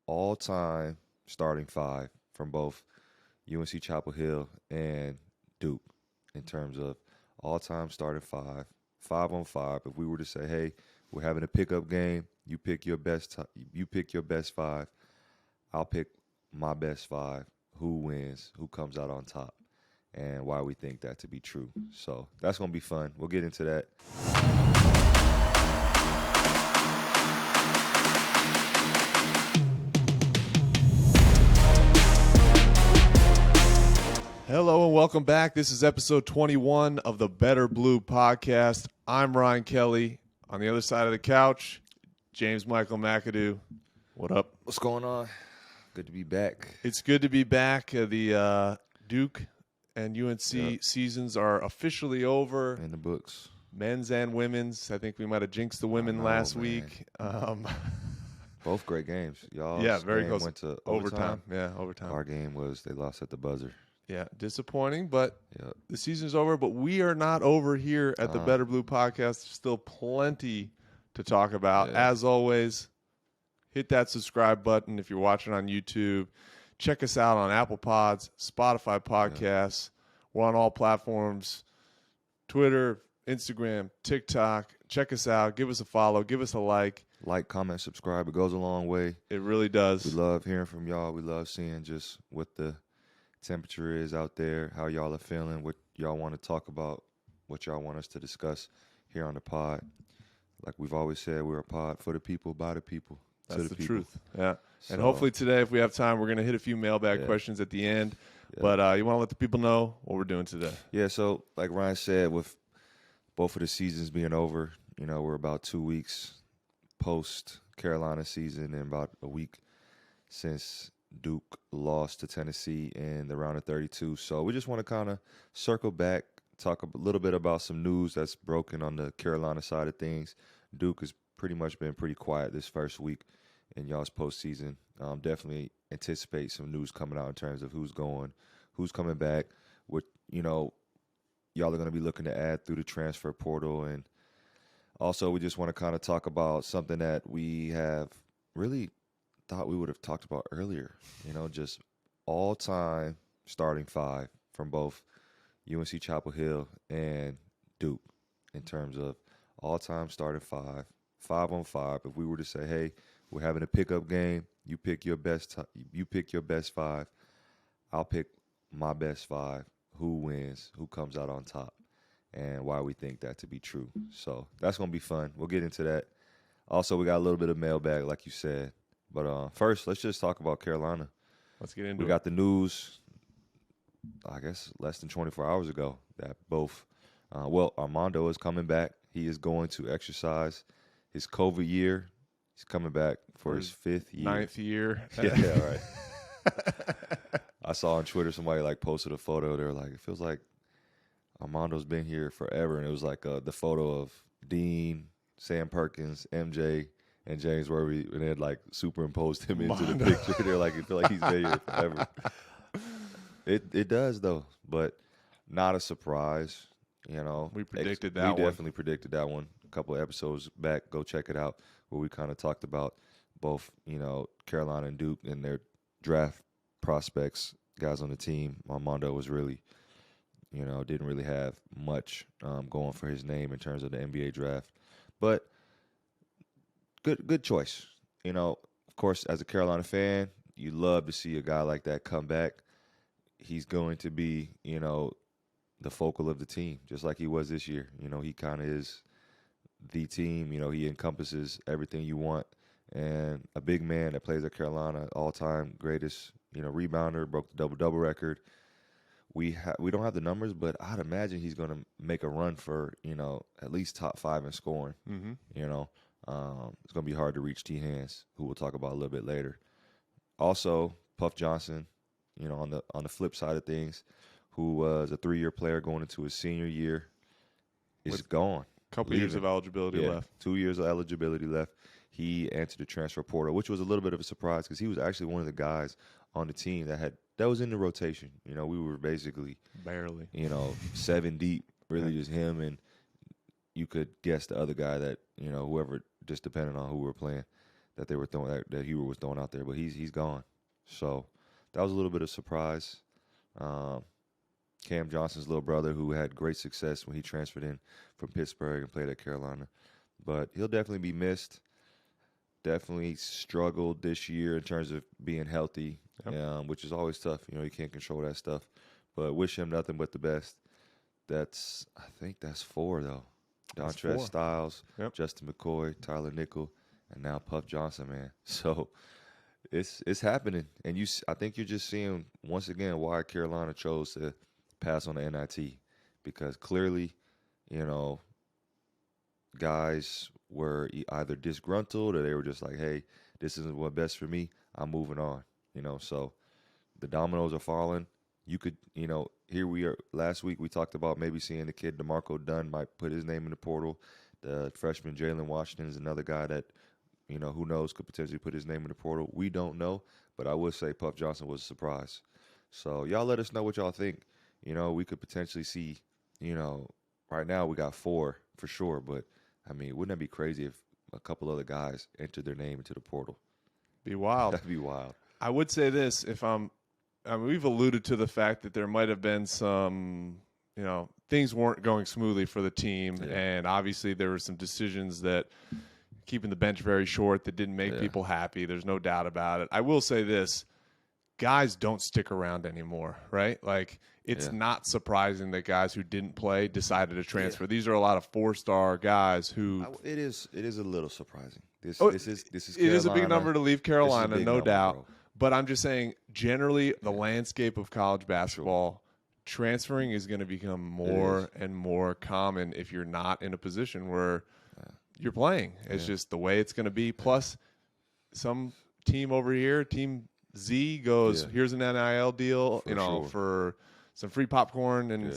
all-time starting five from both UNC Chapel Hill and Duke in terms of all-time starting five, 5-on-5. If we were to say, hey, we're having a pickup game, you pick your best five, I'll pick my best five, who wins, who comes out on top, and why we think that to be true. So that's going to be fun. We'll get into that. Hello and welcome back. This is episode 21 of the Better Blue podcast. I'm Ryan Kelly. On the other side of the couch, James Michael McAdoo. What up? What's going on? Good to be back. It's good to be back. The Duke and UNC seasons are officially over. In the books. Men's and women's. I think we might have jinxed the women last week. Both great games. Y'all. Yeah, very close. Went to overtime. Yeah, overtime. Our game was they lost at the buzzer. Yeah, disappointing, but the season's over. But we are not over here at the Better Blue podcast. There's still plenty to talk about. Yeah. As always, hit that subscribe button if you're watching on YouTube. Check us out on Apple Pods, Spotify Podcasts. We're on all platforms, Twitter, Instagram, TikTok. Check us out. Give us a follow. Give us a like. Like, comment, subscribe. It goes a long way. It really does. We love hearing from y'all. We love seeing just what the temperature is out there, how y'all are feeling, what y'all want to talk about, what y'all want us to discuss here on the pod. Like we've always said, we're a pod for the people, by the people, That's to the people. Truth. Yeah. So, and hopefully today, if we have time, we're going to hit a few mailbag questions at the end. Yeah. But you want to let the people know what we're doing today? Yeah, so like Ryan said, with both of the seasons being over, you know, we're about 2 weeks post-Carolina season and about a week since Duke lost to Tennessee in the round of 32. So we just want to kind of circle back, talk a little bit about some news that's broken on the Carolina side of things. Duke has pretty much been pretty quiet this first week in y'all's postseason. Definitely anticipate some news coming out in terms of who's going, who's coming back, what, you know, y'all are going to be looking to add through the transfer portal. And also we just want to kind of talk about something that we have really thought we would have talked about earlier, you know, just all-time starting five from both UNC Chapel Hill and Duke in terms of all-time starting five, 5-on-5. If we were to say, hey, we're having a pickup game, you pick your best five, I'll pick my best five, who wins, who comes out on top, and why we think that to be true. So that's going to be fun. We'll get into that. Also, we got a little bit of mailbag, like you said. But first, let's just talk about Carolina. Let's get into it. We got the news, I guess, less than 24 hours ago that both, Armando is coming back. He is going to exercise his COVID year. He's coming back for his 5th year. 9th year. Yeah, right. I saw on Twitter somebody, like, posted a photo. They were like, it feels like Armando's been here forever. And it was like the photo of Dean, Sam Perkins, MJ, and James Worthy, and they had like superimposed him into the picture. They're like, I feel like he's been here forever. It does though, but not a surprise. You know, we predicted that. We definitely predicted that one a couple of episodes back. Go check it out, where we kind of talked about both, you know, Carolina and Duke and their draft prospects, guys on the team. Armando was really, you know, didn't really have much going for his name in terms of the NBA draft, but good choice. You know, of course, as a Carolina fan, you love to see a guy like that come back. He's going to be, you know, the focal of the team, just like he was this year. You know, he kind of is the team. You know, he encompasses everything you want. And a big man that plays at Carolina, all-time greatest, you know, rebounder, broke the double-double record. We don't have the numbers, but I'd imagine he's going to make a run for, you know, at least top 5 in scoring. Mm-hmm. You know, it's going to be hard to reach T. Hands, who we'll talk about a little bit later. Also, Puff Johnson, you know, on the flip side of things, who was a 3-year player going into his senior year, is gone. A couple years of eligibility left. 2 years of eligibility left. He entered the transfer portal, which was a little bit of a surprise because he was actually one of the guys on the team that was in the rotation. You know, we were basically barely, you know, 7 deep, really just him, and you could guess the other guy that, you know, whoever, just depending on who we were playing, that they were throwing that Hubert was throwing out there, but he's gone. So that was a little bit of surprise. Cam Johnson's little brother, who had great success when he transferred in from Pittsburgh and played at Carolina, but he'll definitely be missed. Definitely struggled this year in terms of being healthy, which is always tough. You can't control that stuff. But wish him nothing but the best. I think that's 4, though. Dontrez Styles, Justin McCoy, Tyler Nickel, and now Puff Johnson, man. So it's happening. And I think you're just seeing, once again, why Carolina chose to pass on the NIT. Because clearly, guys were either disgruntled or they were just like, hey, this isn't what's best for me. I'm moving on. So the dominoes are falling. You could, here we are. Last week we talked about maybe seeing the kid DeMarco Dunn might put his name in the portal. The freshman Jalen Washington is another guy that, who knows, could potentially put his name in the portal. We don't know, but I would say Puff Johnson was a surprise. So y'all let us know what y'all think. We could potentially see, right now we got 4 for sure, but I mean, wouldn't that be crazy if a couple other guys entered their name into the portal? Be wild. That'd be wild. I would say this: we've alluded to the fact that there might have been some, things weren't going smoothly for the team, and obviously there were some decisions that keeping the bench very short that didn't make people happy. There's no doubt about it. I will say this: guys don't stick around anymore, right? Like, it's not surprising that guys who didn't play decided to transfer. These are a lot of 4-star guys who. It is a little surprising. This is it is a big number to leave Carolina, no doubt. Bro. But I'm just saying, generally, the landscape of college basketball, transferring is going to become more and more common if you're not in a position where you're playing. It's just the way it's going to be. Plus, some team over here, Team Z goes, here's an NIL deal, for some free popcorn and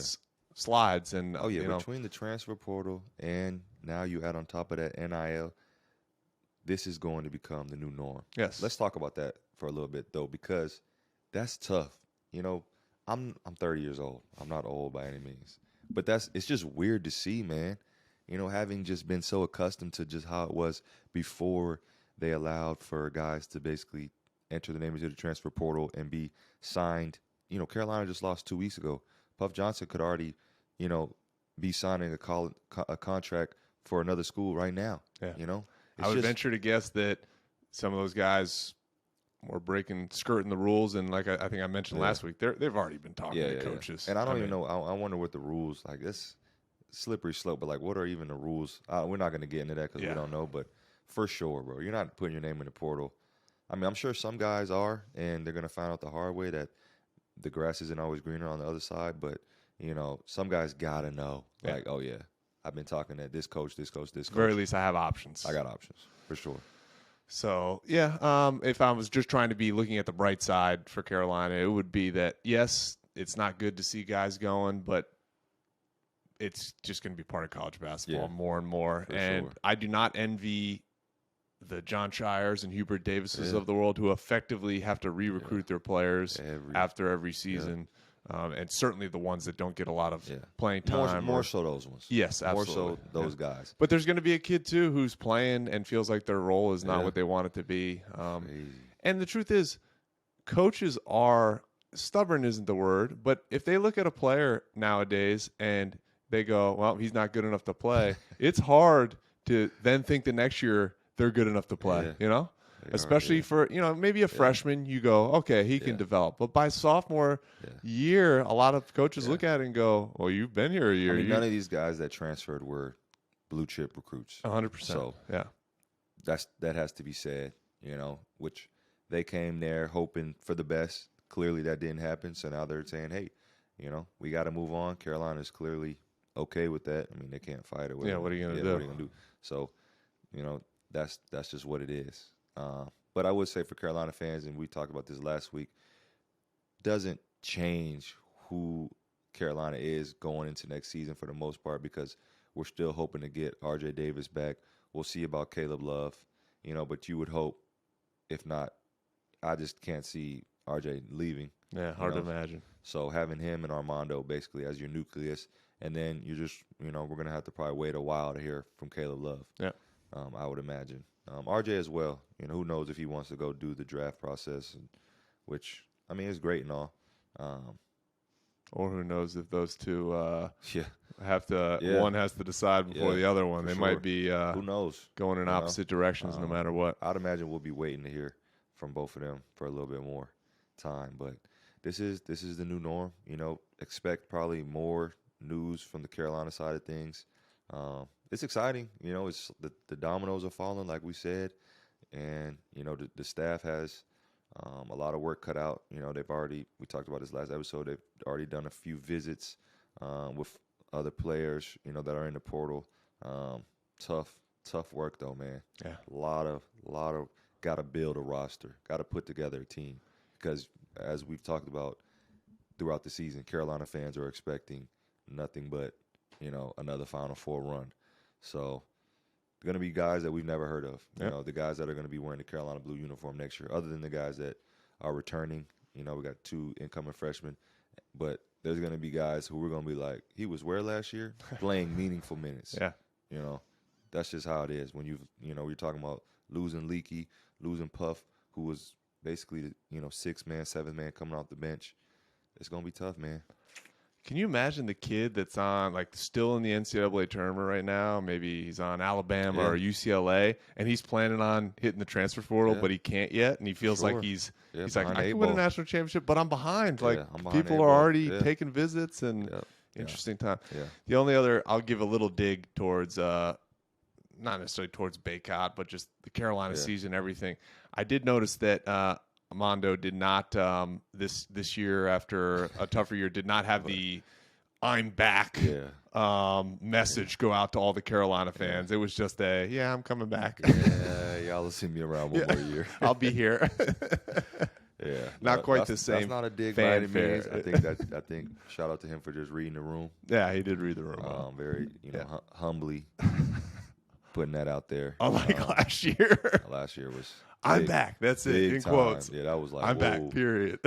slides. And between the transfer portal and now you add on top of that NIL, this is going to become the new norm. Yes. Let's talk about that for a little bit, though, because that's tough. I'm 30 years old. I'm not old by any means. But it's just weird to see, man. Having just been so accustomed to just how it was before they allowed for guys to basically enter the name into the transfer portal and be signed. Carolina just lost 2 weeks ago. Puff Johnson could already, be signing a contract for another school right now. Yeah. I would venture to guess that some of those guys were skirting the rules, and like I think I mentioned last week, they've already been talking to coaches. And I don't even know. I wonder what the rules, like, this slippery slope, but like, what are even the rules? We're not going to get into that because we don't know, but for sure, bro, you're not putting your name in the portal. I mean, I'm sure some guys are, and they're going to find out the hard way that the grass isn't always greener on the other side, but, some guys got to know, like, oh, yeah, I've been talking to this coach. At the very least, I have options. I got options, for sure. So, if I was just trying to be looking at the bright side for Carolina, it would be that, yes, it's not good to see guys going, but it's just going to be part of college basketball more and more. And I do not envy the John Shires and Hubert Davises of the world who effectively have to re-recruit their players after every season. And certainly the ones that don't get a lot of playing time. More so those ones. Yes, absolutely. More so those guys. But there's going to be a kid, too, who's playing and feels like their role is not what they want it to be. And the truth is, coaches are – stubborn isn't the word, but if they look at a player nowadays and they go, well, he's not good enough to play, it's hard to then think the next year they're good enough to play, Especially for, maybe a freshman, you go, okay, he can develop. But by sophomore year, a lot of coaches look at it and go, well, you've been here a year. I mean, none of these guys that transferred were blue-chip recruits. 100%. So that has to be said, which they came there hoping for the best. Clearly that didn't happen. So now they're saying, hey, we got to move on. Carolina's clearly okay with that. I mean, they can't fight it. What are you going to do? What are you going to do? So, that's just what it is. But I would say for Carolina fans, and we talked about this last week, doesn't change who Carolina is going into next season for the most part, because we're still hoping to get R.J. Davis back. We'll see about Caleb Love, but you would hope. If not, I just can't see R.J. leaving. Yeah, hard to imagine. So having him and Armando basically as your nucleus, and then you just, we're going to have to probably wait a while to hear from Caleb Love. Yeah. I would imagine. RJ as well. Who knows if he wants to go do the draft process, which I mean is great and all. Or who knows if those two Yeah, have to. Yeah. One has to decide before Yeah, the other one. for They sure. might be who knows? going in opposite directions no matter what. I'd imagine we'll be waiting to hear from both of them for a little bit more time. But this is the new norm. Expect probably more news from the Carolina side of things. It's exciting. It's the dominoes are falling, like we said, and the staff has a lot of work cut out. We talked about this last episode. They've already done a few visits with other players, that are in the portal. Tough work though, man. Yeah. A lot of got to build a roster, got to put together a team, because as we've talked about throughout the season, Carolina fans are expecting nothing but another Final Four run. So going to be guys that we've never heard of. The guys that are going to be wearing the Carolina blue uniform next year, other than the guys that are returning. We got 2 incoming freshmen, but there's going to be guys who we're going to be like, he was where last year? Playing meaningful minutes. Yeah. That's just how it is. When you're talking about losing Leaky, losing Puff, who was basically, 6-man, 7-man coming off the bench. It's going to be tough, man. Can you imagine the kid that's on, still in the NCAA tournament right now? Maybe he's on Alabama or UCLA, and he's planning on hitting the transfer portal, but he can't yet, and he feels like he's like, I can win a national championship, but I'm behind. I'm behind people are already taking visits, and interesting time. Yeah. The only other, I'll give a little dig towards, not necessarily towards Bacot, but just the Carolina season, everything. I did notice that Armando did not this year, after a tougher year, did not have the "I'm back" message go out to all the Carolina fans. It was just I'm coming back. Y'all will see me around one more year. I'll be here. Not quite the same. That's not a dig by any means. I think shout out to him for just reading the room. Yeah, he did read the room. Very humbly putting that out there. Unlike last year. Last year was I'm back. That's it. In quotes. Yeah, that was like I'm back. Period.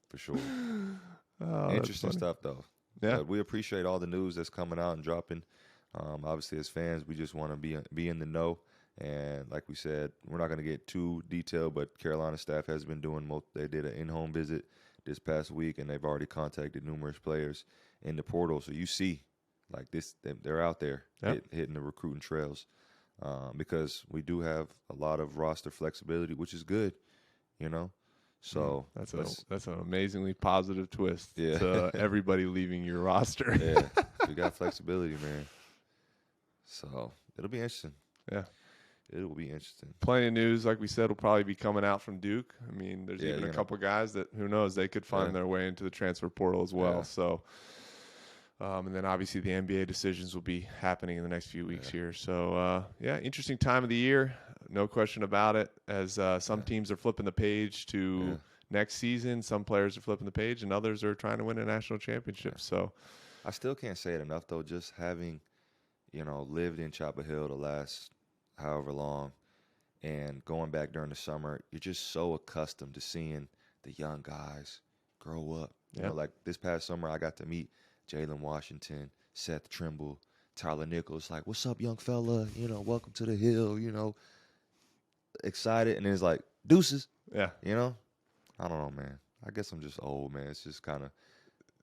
For sure. Oh, Interesting stuff though. Yeah. But we appreciate all the news that's coming out and dropping. Obviously, as fans, we just want to be in the know. And like we said, we're not going to get too detailed, but Carolina staff has been doing they did an in-home visit this past week, and they've already contacted numerous players in the portal. So you see, they're out there hitting the recruiting trails. Because we do have a lot of roster flexibility, which is good, So that's an amazingly positive twist Yeah. to everybody leaving your roster. Yeah, we got flexibility, man. So it'll be interesting. Yeah. It will be interesting. Plenty of news, like we said, will probably be coming out from Duke. I mean, there's even a couple guys that, who knows, they could find their way into the transfer portal as well. Yeah. So, and then obviously the NBA decisions will be happening in the next few weeks here. So, interesting time of the year. No question about it. As some teams are flipping the page to next season, some players are flipping the page, and others are trying to win a national championship. Yeah. So, I still can't say it enough, though, just having, lived in Chapel Hill the last however long and going back during the summer, you're just so accustomed to seeing the young guys grow up. Like this past summer, I got to meet Jalen Washington, Seth Trimble, Tyler Nichols. Like, what's up, young fella? Welcome to the Hill, excited. And then it's like, deuces. yeah. I don't know, man. I guess I'm just old, man. It's just kind of.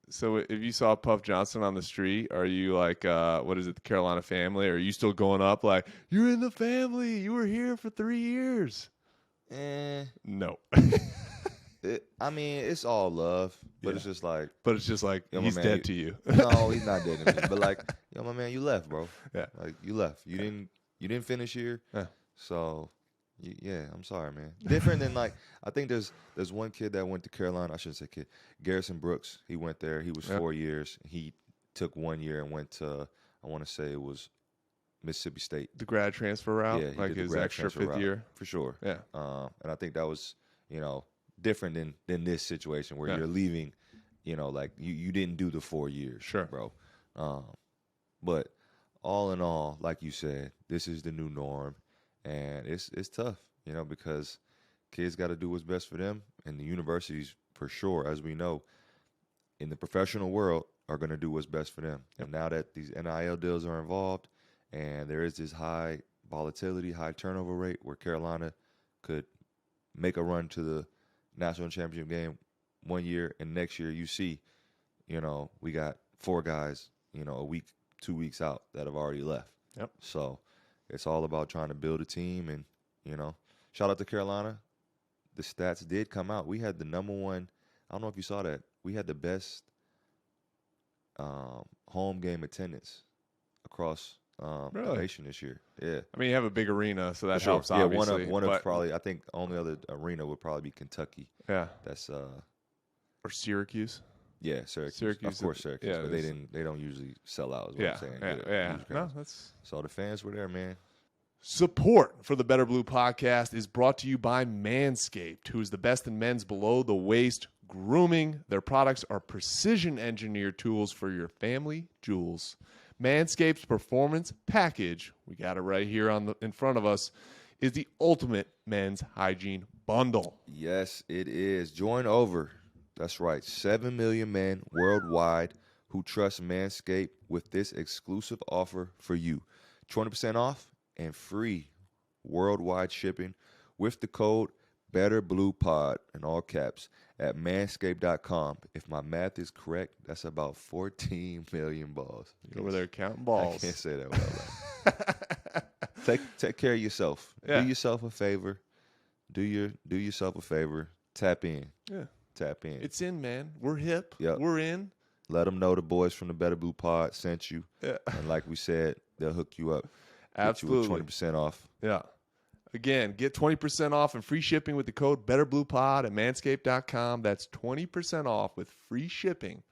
So if you saw Puff Johnson on the street, are you like, what is it, the Carolina family? Or are you still going up like, you're in the family, you were here for 3 years? No. It's all love, but it's just like. But it's just like, he's dead to you. No, he's not dead to me. But like, my man, you left, bro. Yeah. Like, you left. You didn't finish here. Yeah. So, I'm sorry, man. Different than I think there's one kid that went to Carolina. I shouldn't say kid. Garrison Brooks. He went there. He was 4 years. He took 1 year and went to, I want to say it was Mississippi State. The grad transfer route? Yeah, like his extra fifth year? For sure. Yeah. And I think that was, different than this situation where you're leaving, like you didn't do the 4 years. Sure. Bro. But all in all, like you said, this is the new norm. And it's tough, because kids got to do what's best for them. And the universities, for sure, as we know, in the professional world, are going to do what's best for them. And now that these NIL deals are involved and there is this high volatility, high turnover rate, where Carolina could make a run to the national championship game one year, and next year you see, we got 4 guys, a week, 2 weeks out that have already left. Yep. So it's all about trying to build a team, and, shout out to Carolina. The stats did come out. We had the number one, I don't know if you saw that, we had the best home game attendance across the nation this year. Yeah. I mean, you have a big arena, so that For sure. helps, obviously. Yeah, one of probably, I think only other arena would probably be Kentucky. Yeah. That's or Syracuse. Yeah, Syracuse. Of course, Syracuse. Yeah, but they don't usually sell out, is what I'm saying. Yeah. No, that's... So the fans were there, man. Support for the Better Blue podcast is brought to you by Manscaped, who is the best in men's below-the-waist grooming. Their products are precision-engineered tools for your family jewels. Manscaped's Performance Package, we got it right here in front of us, is the ultimate men's hygiene bundle. Yes, it is. Join over, that's right, 7 million men worldwide who trust Manscaped with this exclusive offer for you. 20% off and free worldwide shipping with the code BetterBluePod in all caps at manscaped.com. If my math is correct, that's about 14 million balls. You're over there counting balls. I can't say that without Take care of yourself. Yeah. Do yourself a favor. Do yourself a favor. Tap in. Yeah. Tap in. It's in, man. We're hip. Yep. We're in. Let them know the boys from the Better Blue Pod sent you. Yeah. And like we said, they'll hook you up. Absolutely. Get you with 20% off. Yeah. Again, get 20% off and free shipping with the code BetterBluePod at manscaped.com. That's 20% off with free shipping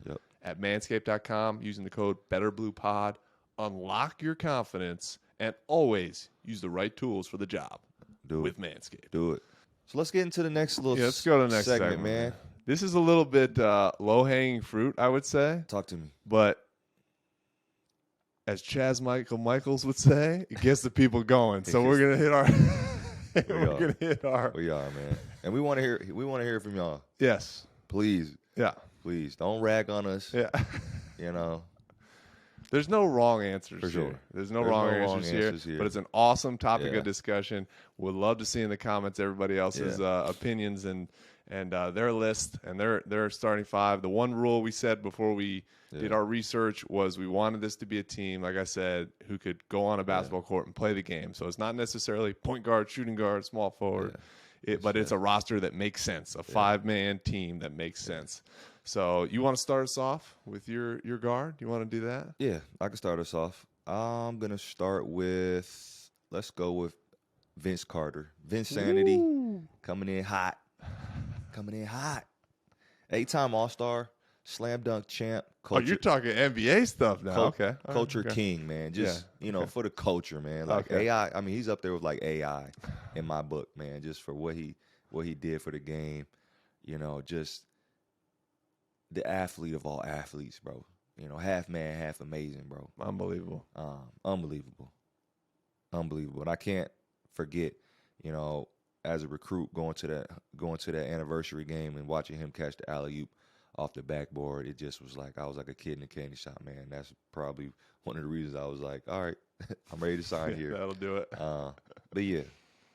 at manscaped.com using the code BetterBluePod. Unlock your confidence and always use the right tools for the job with Manscaped. Do it. So let's get into the next little let's go to the next segment, man. This is a little bit low-hanging fruit, I would say. Talk to me. But as Chaz Michaels would say, it gets the people going. So we're gonna hit our. We are, man, and we want to hear from y'all. Yes, please. Yeah, please don't rag on us. Yeah, There's no wrong answers. For sure. There's no wrong answers here. But it's an awesome topic of discussion. Would love to see in the comments everybody else's opinions and their list and their starting 5. The one rule we said before we did our research was we wanted this to be a team, like I said, who could go on a basketball court and play the game. So it's not necessarily point guard, shooting guard, small forward, but it's a roster that makes sense, a 5-man team that makes sense. So you want to start us off with your guard? You want to do that? Yeah, I can start us off. I'm going to start with, let's go with Vince Carter. Vince Sanity coming in hot. 8-time All-Star, slam dunk champ. Culture, you're talking NBA stuff now. Okay. Culture king, man. Just, for the culture, man. Like AI, I mean, he's up there with like AI in my book, man, just for what he did for the game. Just the athlete of all athletes, bro. Half man, half amazing, bro. Unbelievable. Unbelievable. And I can't forget, as a recruit going to that anniversary game and watching him catch the alley-oop off the backboard, it just was like I was like a kid in a candy shop, man. That's probably one of the reasons I was like, all right, I'm ready to sign here. That'll do it. But yeah,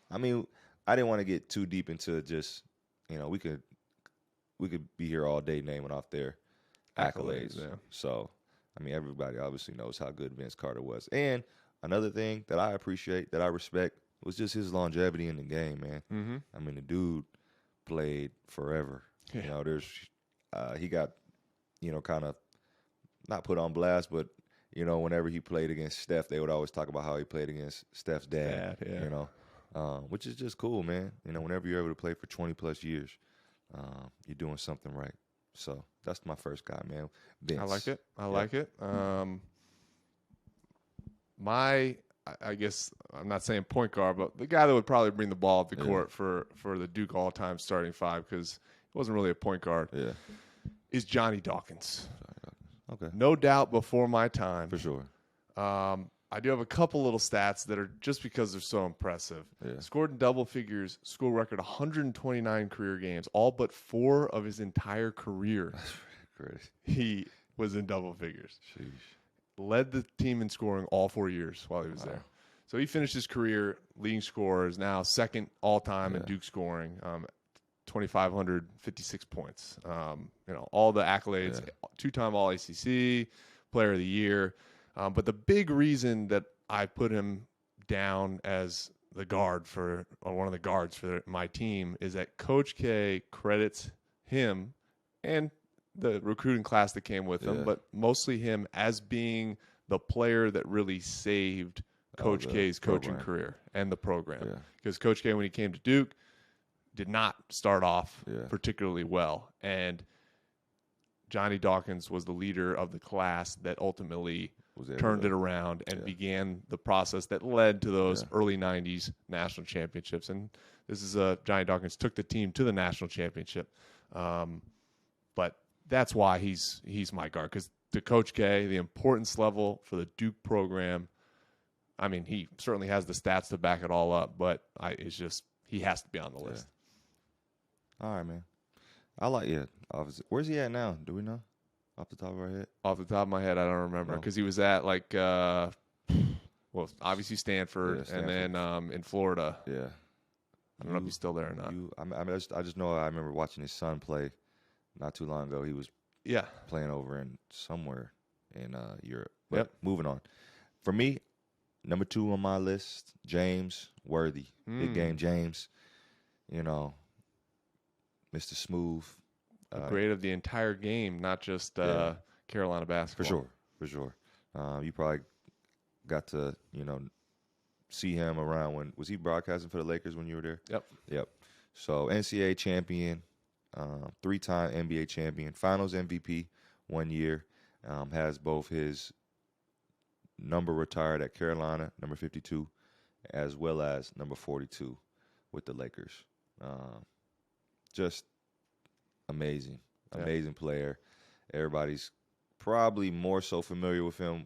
I mean, I didn't want to get too deep into just, we could be here all day naming off their accolades. Yeah. So, I mean, everybody obviously knows how good Vince Carter was. And another thing that I appreciate, that I respect, was just his longevity in the game, man. Mm-hmm. I mean, the dude played forever. Yeah. He got, kind of not put on blast, but, whenever he played against Steph, they would always talk about how he played against Steph's dad. Which is just cool, man. Whenever you're able to play for 20-plus years, you're doing something right. So that's my first guy, man. Vince. I like it. I guess I'm not saying point guard, but the guy that would probably bring the ball up the court for the Duke all-time starting 5, because he wasn't really a point guard, is Johnny Dawkins. Okay. No doubt before my time. For sure. I do have a couple little stats that are just because they're so impressive. Yeah. Scored in double figures, school record 129 career games, all but 4 of his entire career. That's crazy. He was in double figures. Sheesh. Led the team in scoring all 4 years while he was there. So he finished his career leading scorers, now second all-time in Duke scoring, 2,556 points. All the accolades, two-time All-ACC, Player of the Year. But the big reason that I put him down as the guard or one of the guards for my team is that Coach K credits him and the recruiting class that came with him, but mostly him as being the player that really saved Coach K's coaching career and the program. Because Coach K, when he came to Duke, did not start off particularly well. And Johnny Dawkins was the leader of the class that ultimately turned it around and began the process that led to those early 90s national championships. And this is Johnny Dawkins took the team to the national championship. But that's why he's my guard, because to Coach K, the importance level for the Duke program, I mean, he certainly has the stats to back it all up, but it's just he has to be on the list. All right, man. I like Where's he at now? Do we know? Off the top of our head? Off the top of my head, I don't remember, because he was at obviously Stanford, and then in Florida. Yeah. I don't know if he's still there or not. I just know I remember watching his son play not too long ago. He was playing over in somewhere in Europe. But moving on. For me, number 2 on my list, James Worthy. Big game James. Mr. Smooth. Great of the entire game, not just Carolina basketball. For sure. You probably got to, see him around was he broadcasting for the Lakers when you were there? Yep. So NCAA champion, 3-time NBA champion, finals MVP 1 year, has both his number retired at Carolina, number 52, as well as number 42 with the Lakers. Just amazing player. Everybody's probably more so familiar with him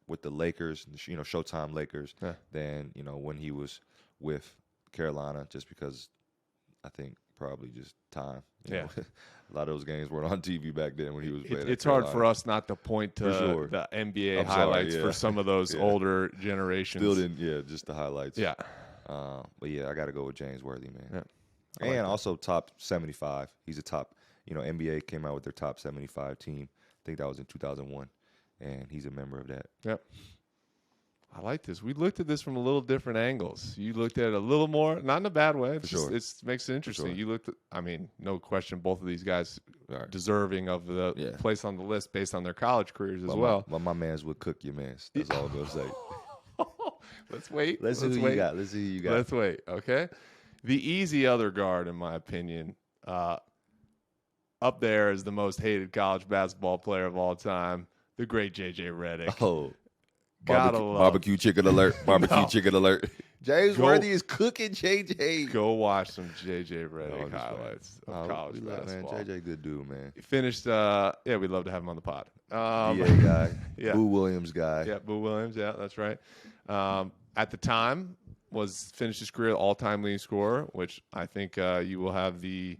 with the Lakers, Showtime Lakers, than, when he was with Carolina, just because I think probably just time. You know? A lot of those games weren't on TV back then when he was playing. It's hard for us not to point to the NBA highlights for some of those older generations. Just the highlights. Yeah. But I got to go with James Worthy, man. Yeah. And also top 75. He's a top, NBA came out with their top 75 team. I think that was in 2001. And he's a member of that. Yep. I like this. We looked at this from a little different angles. You looked at it a little more, not in a bad way. It makes it interesting. You looked at, no question, both of these guys deserving of the place on the list based on their college careers as well. My mans would cook your mans. That's all I'm going to say. Let's wait. Let's see who you got. Let's wait. Okay. The easy other guard, in my opinion, up there is the most hated college basketball player of all time, the great J.J. Redick. Oh, barbecue chicken alert. Chicken alert. James Worthy is cooking J.J. Go watch some J.J. Redick highlights of college basketball. Man, J.J. good dude, man. He finished, we'd love to have him on the pod. DA guy. Boo Williams guy. Yeah, Boo Williams. Yeah, that's right. At the time, finished his career all-time leading scorer, which I think you will have the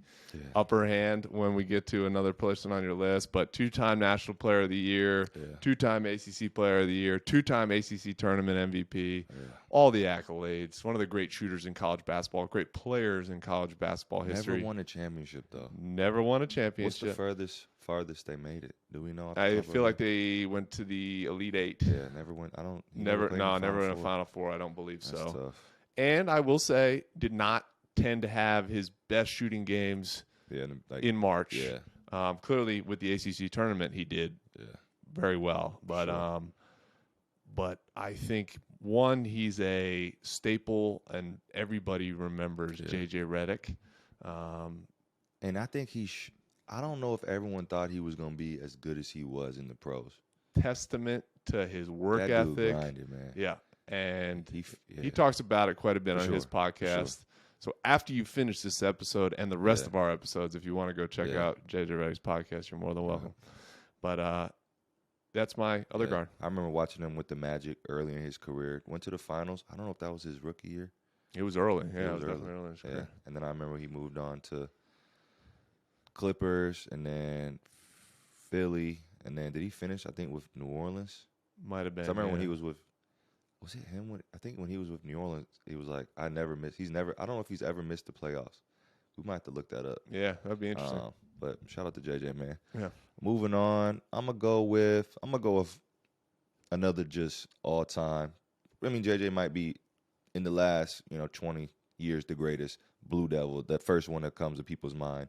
upper hand when we get to another person on your list. But 2-time National Player of the Year, 2-time ACC Player of the Year, 2-time ACC Tournament MVP, all the accolades. One of the great shooters in college basketball, great players in college basketball history. Never won a championship, though. Never won a championship. What's the farthest they made it? Do we know? I feel like they went to the Elite Eight. Yeah, never went. Never in a Final Four. I don't believe That's so. Tough. And I will say, did not tend to have his best shooting games in March. Yeah. Clearly, with the ACC tournament, he did very well. But but I think, he's a staple, and everybody remembers J.J. Redick. And I think I don't know if everyone thought he was going to be as good as he was in the pros. Testament to his work that ethic. Dude grinded, man. Yeah. And he talks about it quite a bit on his podcast. So after you finish this episode and the rest of our episodes, if you want to go check out JJ Redick's podcast, you're more than welcome. But that's my other guard. I remember watching him with the Magic early in his career. Went to the finals. I don't know if that was his rookie year. It was early. Yeah, it was definitely early in his career. Yeah. And then I remember he moved on to Clippers and then Philly. And then did he finish, I think, with New Orleans? Might have been. So I remember when he was with was it him? I think when he was with New Orleans, he was like, I never miss. I don't know if he's ever missed the playoffs. We might have to look that up. Yeah, that'd be interesting. But shout out to JJ, man. Yeah. Moving on, I'm gonna go with another just all time. I mean, JJ might be in the last 20 years the greatest Blue Devil, the first one that comes to people's mind.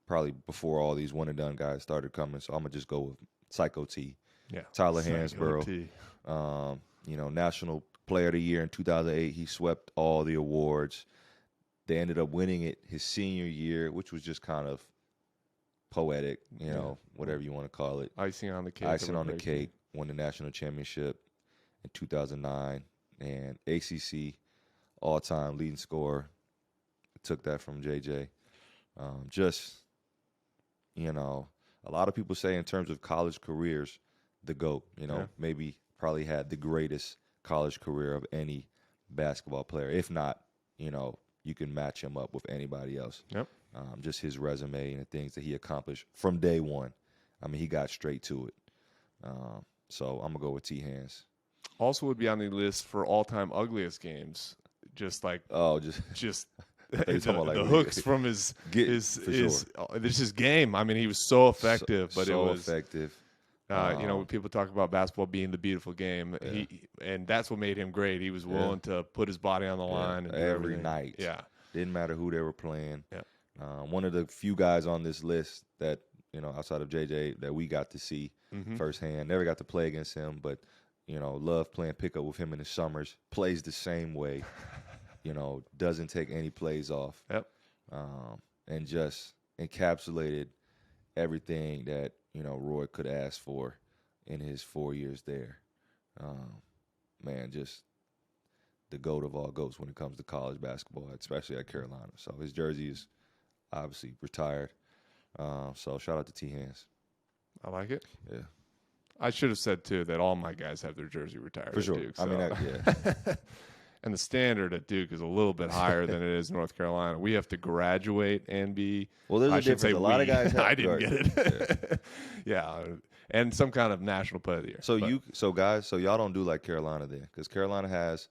Probably before all these one and done guys started coming. So I'm gonna just go with Psycho T. Yeah. Tyler Psycho Hansborough. T. National Player of the Year in 2008. He swept all the awards. They ended up winning it his senior year, which was just kind of poetic, whatever you want to call it. Icing on the cake. Icing on the cake. Won the national championship in 2009. And ACC all-time leading scorer. Took that from JJ. A lot of people say in terms of college careers, the GOAT, maybe probably had the greatest college career of any basketball player. If not, you can match him up with anybody else. Yep. Just his resume and the things that he accomplished from day one. I mean, he got straight to it. So I'm going to go with T-Hands. Also would be on the list for all-time ugliest games. Just like just the hooks from his this is game. I mean, he was so effective, but it was effective. People talk about basketball being the beautiful game. Yeah. And that's what made him great. He was willing to put his body on the line every night. Yeah, didn't matter who they were playing. Yeah, one of the few guys on this list that outside of JJ that we got to see firsthand. Never got to play against him, but love playing pickup with him in the summers. Plays the same way. Doesn't take any plays off. Yep. And just encapsulated everything that Roy could ask for in his 4 years there. Man, just the GOAT of all GOATs when it comes to college basketball, especially at Carolina. So his jersey is obviously retired. So shout out to T-Hands. I like it. Yeah. I should have said, too, that all my guys have their jersey retired For sure. Duke, so. I mean, yeah. And the standard at Duke is a little bit higher than it is North Carolina. We have to graduate and be. Well, there's a difference. A lot of guys have. I didn't get it. Yeah, and some kind of national player of the year. So y'all don't do like Carolina then, because Carolina has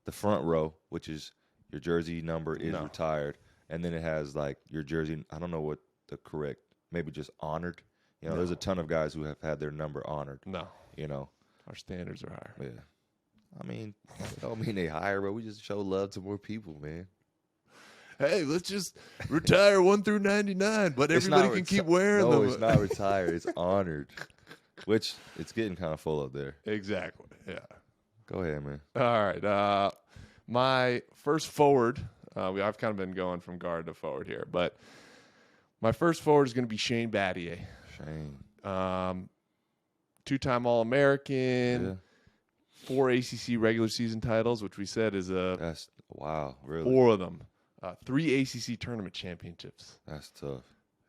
the front row, which is your jersey number is retired, and then it has like your jersey. I don't know what the correct, maybe just honored. There's a ton of guys who have had their number honored. No, our standards are higher. Yeah. I mean, I don't mean they hire, but we just show love to more people, man. Hey, let's just retire 1 through 99, but everybody can keep wearing them. No, it's not retired. It's honored, which it's getting kind of full up there. Exactly, yeah. Go ahead, man. All right. My first forward, I've kind of been going from guard to forward here, but my first forward is going to be Shane Battier. Shane. Two-time All-American. Yeah. 4 ACC regular season titles, which we said is that's wow, really 4 of them. 3 ACC tournament championships. That's tough.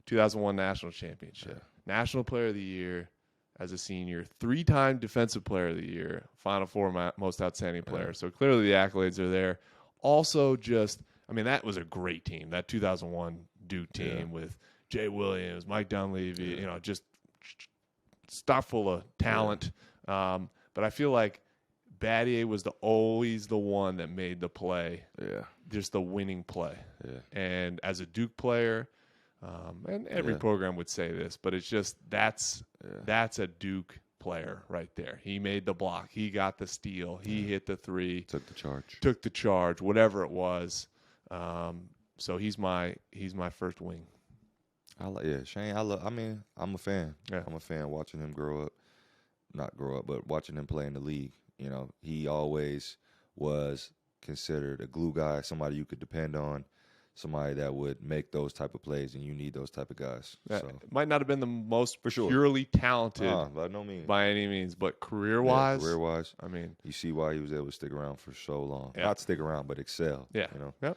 2001 national championship. National player of the year as a senior. 3-time defensive player of the year. Final 4 most outstanding player. So clearly the accolades are there. Also that was a great team. That 2001 Duke team with Jay Williams, Mike Dunleavy, just stock full of talent. But I feel like Battier was always the one that made the play. Yeah. Just the winning play. Yeah. And as a Duke player, and every program would say this, but it's just that's a Duke player right there. He made the block. He got the steal. He hit the 3. Took the charge. Whatever it was. So he's my first wing. Shane. I'm a fan. Yeah. I'm a fan watching him not grow up, but watching him play in the league. He always was considered a glue guy, somebody you could depend on, somebody that would make those type of plays, and you need those type of guys. Yeah, so. It might not have been the most for sure purely talented by no means. By any means, but career-wise, I mean, you see why he was able to stick around for so long. Yeah. Not stick around, but excel. Yeah. Yep.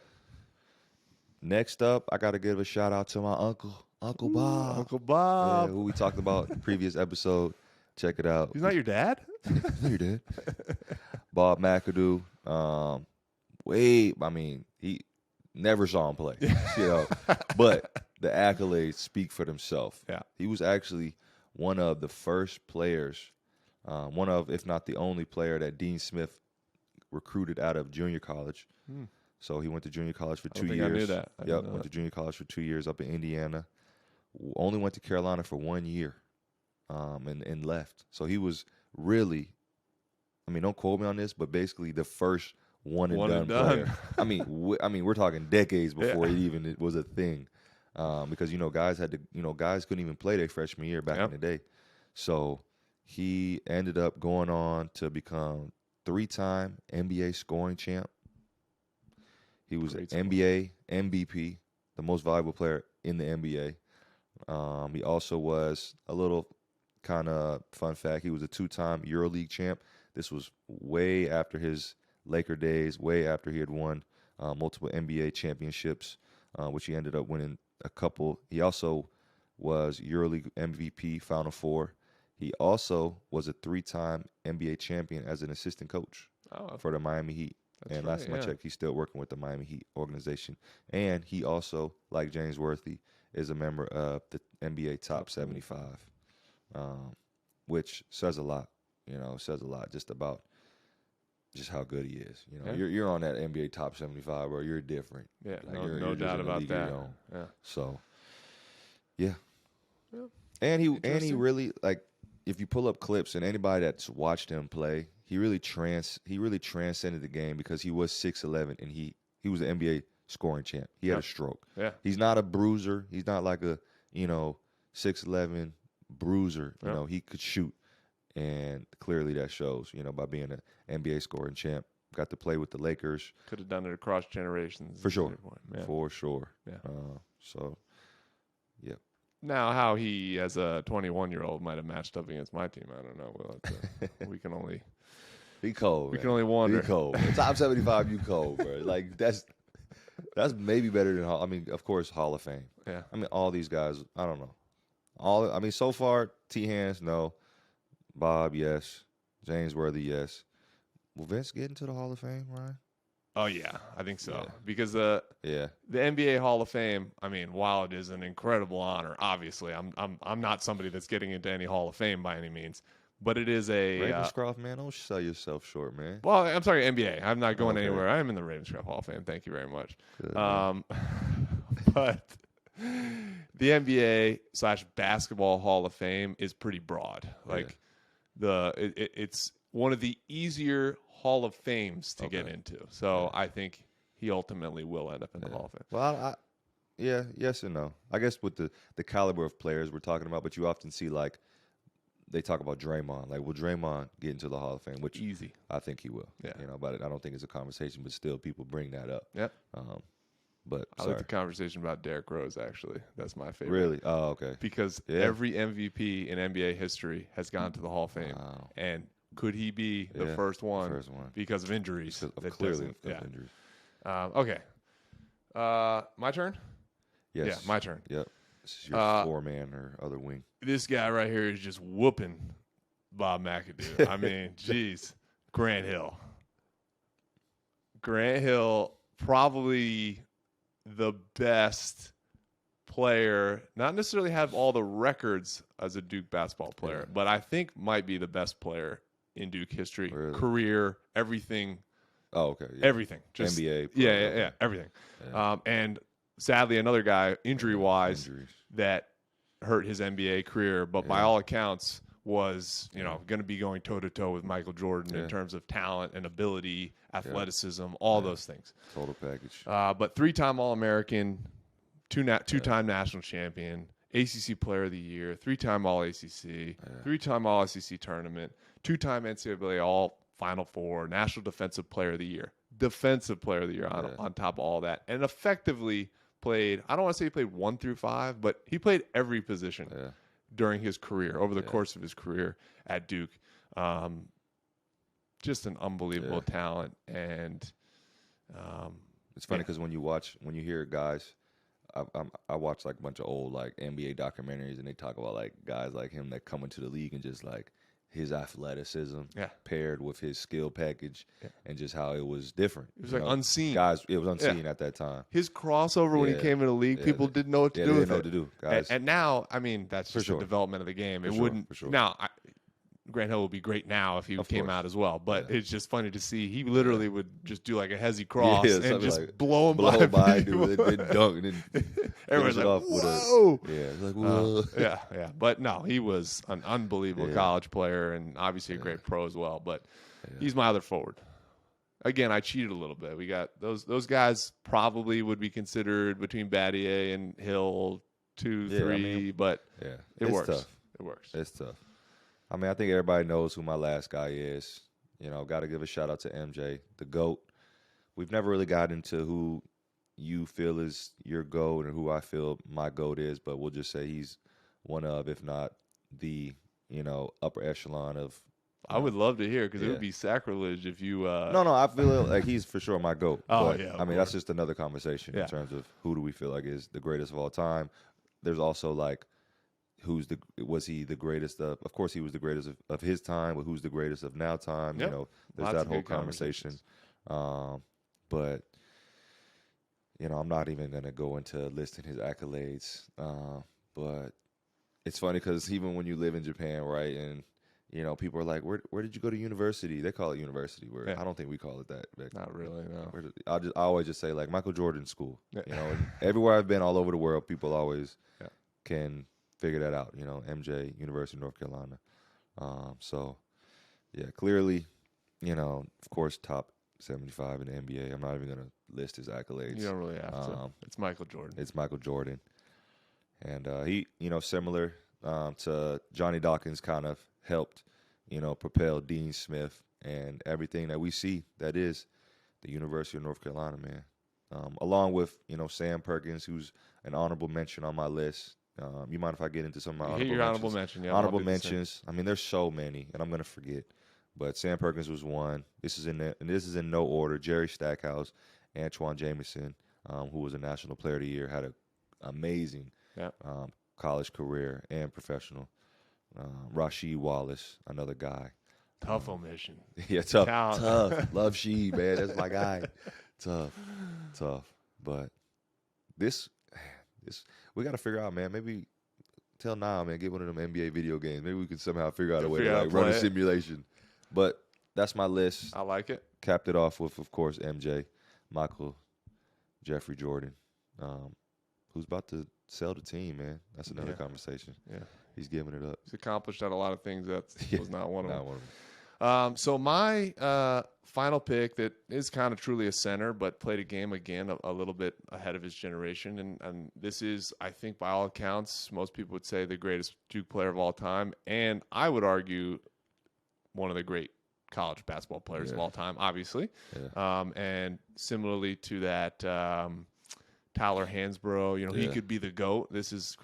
Next up, I got to give a shout out to my Uncle Bob. Uncle Bob, who we talked about in the previous episode. Check it out. He's not your dad? No, your dad. Bob McAdoo. He never saw him play. But the accolades speak for themselves. Yeah. He was actually one of the first players One of, if not the only player that Dean Smith recruited out of junior college. So he went to junior college for 2 years. I knew that. Went to junior college for 2 years up in Indiana. Only went to Carolina for 1 year, and left. So he was really, I mean, don't quote me on this, but basically the first one and done player. I mean, we're talking decades before it was a thing, because guys couldn't even play their freshman year back in the day. So he ended up going on to become 3-time NBA scoring champ. He was NBA MVP, the most valuable player in the NBA. He also was, a little kind of fun fact, he was a 2-time EuroLeague champ. This was way after his Laker days, way after he had won multiple NBA championships, which he ended up winning a couple. He also was EuroLeague MVP, Final Four. He also was a 3-time NBA champion as an assistant coach for the Miami Heat. And last time I checked, he's still working with the Miami Heat organization. And he also, like James Worthy, is a member of the NBA Top 75, which says a lot. Says a lot just about just how good he is. You're on that NBA Top 75, bro. You're different. Yeah, you're no doubt about that. Yeah. So, yeah. And he really, like, if you pull up clips and anybody that's watched him play, he really transcended the game because he was 6'11" and he was an NBA scoring champ. He had a stroke. Yeah. He's not a bruiser. He's not like a 6'11" bruiser. He could shoot, and clearly that shows. By being an NBA scoring champ, got to play with the Lakers. Could have done it across generations for sure. Yeah. For sure. Yeah. So, yeah. Now, how he, as a 21-year-old, might have matched up against my team, I don't know. We can only be cold. We can only wonder. Be cold. Top 75, you cold, bro. Like that's maybe better than of course, Hall of Fame. Yeah. All these guys. I don't know. So far, T. Hans, no. Bob, yes. James Worthy, yes. Will Vince get into the Hall of Fame, Ryan? Oh yeah, I think so. Yeah. Because the NBA Hall of Fame, while it is an incredible honor, obviously I'm not somebody that's getting into any Hall of Fame by any means, but it is a Ravenscroft, man. Don't sell yourself short, man. Well, I'm sorry, NBA. I'm not going anywhere. I'm in the Ravenscroft Hall of Fame. Thank you very much. Good, but the NBA / Basketball Hall of Fame is pretty broad. Like it's one of the easier Hall of Fames to get into. So I think he ultimately will end up in the Hall of Fame. Well, yes and no. I guess with the caliber of players we're talking about, but you often see, like, they talk about Draymond. Like, will Draymond get into the Hall of Fame? Which easy. I think he will. Yeah. But I don't think it's a conversation, but still people bring that up. Yeah. But I like the conversation about Derrick Rose, actually. That's my favorite. Really? Oh, okay. Because every MVP in NBA history has gone to the Hall of Fame. Wow. And could he be the first one because of injuries? Clearly injuries. Okay. My turn? Yes. Yeah, my turn. Yep. This is your 4-man or other wing. This guy right here is just whooping Bob McAdoo. Geez. Grant Hill. Grant Hill, probably the best player, not necessarily have all the records as a Duke basketball player, but I think might be the best player in Duke history, career, everything. Oh, okay. Yeah. Everything. Just NBA. Yeah, everything. Yeah. And sadly, another guy, injury-wise, that hurt his NBA career, but by all accounts was, going to be going toe-to-toe with Michael Jordan in terms of talent and ability, athleticism, all those things. Total package. But 3-time All-American, two-time national champion, ACC Player of the Year, 3-time All-ACC, 3-time All-SEC tournament, 2-time NCAA All-Final Four, National Defensive Player of the Year. Defensive Player of the Year on top of all that. And effectively played, I don't want to say he played 1 through 5, but he played every position during his career, over the course of his career at Duke. Just an unbelievable talent. And it's funny because when you hear guys, I watch like a bunch of old like NBA documentaries, and they talk about like guys like him that come into the league and just like his athleticism paired with his skill package and just how it was different. It was like unseen. Guys, it was unseen at that time. His crossover when he came into the league, people didn't know what to do with it. Guys. And now, that's just the development of the game. It wouldn't. Now, Grant Hill would be great now if he Of came course. out as well. But Yeah. it's just funny to see. He literally would just do like a hezzy cross and something just like blow him blow by dude, people. and then dunk, and then Everyone's finish like, it off whoa. with it's like, whoa. Yeah. But no, he was an unbelievable Yeah. college player and obviously a great pro as well. But he's my other forward. Again, I cheated a little bit. We got those guys probably would be considered between Battier and Hill 2, 3, but Yeah, it works. Tough. It works. It's tough. I mean, I think everybody knows who my last guy is. You know, got to give a shout out to MJ, the GOAT. We've never really got into who you feel is your GOAT and who I feel my GOAT is, but we'll just say he's one of, if not the, upper echelon of. I would love to hear because it Yeah. would be sacrilege if you. No, I feel like he's for sure my GOAT. Oh, but, yeah, of I mean, course. that's just another conversation Yeah. in terms of who do we feel like is the greatest of all time. There's also like, was he the greatest of? Of course, he was the greatest of his time, but who's the greatest of now time? Yep. There's Lots that of whole good conversation. But I'm not even gonna go into listing his accolades. But it's funny because even when you live in Japan, right, and people are like, "Where did you go to university?" They call it university. Where I don't think we call it that. Not really, no. I always just say like Michael Jordan School. Yeah. And everywhere I've been all over the world, people always can figure that out. MJ, University of North Carolina. So yeah, clearly, of course, top 75 in the NBA. I'm not even gonna list his accolades. You don't really have to. It's Michael Jordan. It's Michael Jordan, and he, similar to Johnny Dawkins, kind of helped, propel Dean Smith and everything that we see that is the University of North Carolina, man. Along with, Sam Perkins, who's an honorable mention on my list. You mind if I get into some of my honorable mention? Yeah, honorable mentions. I mean, there's so many, and I'm gonna forget. But Sam Perkins was one. This is in no order. Jerry Stackhouse, Antoine Jameson, who was a National Player of the Year, had an amazing college career and professional. Rasheed Wallace, another guy. Tough omission. Yeah, tough. Love Sheed, man. That's my guy. Tough. But this we got to figure out, man. Maybe tell now, man, get one of them NBA video games. Maybe we can somehow figure out a way to like run a simulation. But that's my list. I like it. Capped it off with, of course, MJ, Michael, Jeffrey Jordan, who's about to sell the team, man. That's another conversation. Yeah. He's giving it up. He's accomplished at a lot of things. That was not one of them. So my final pick that is kind of truly a center, but played a game again a little bit ahead of his generation. And this is, I think, by all accounts, most people would say the greatest Duke player of all time. And I would argue one of the great college basketball players of all time, obviously. Yeah. And similarly to that, Tyler Hansbrough, he could be the GOAT. This is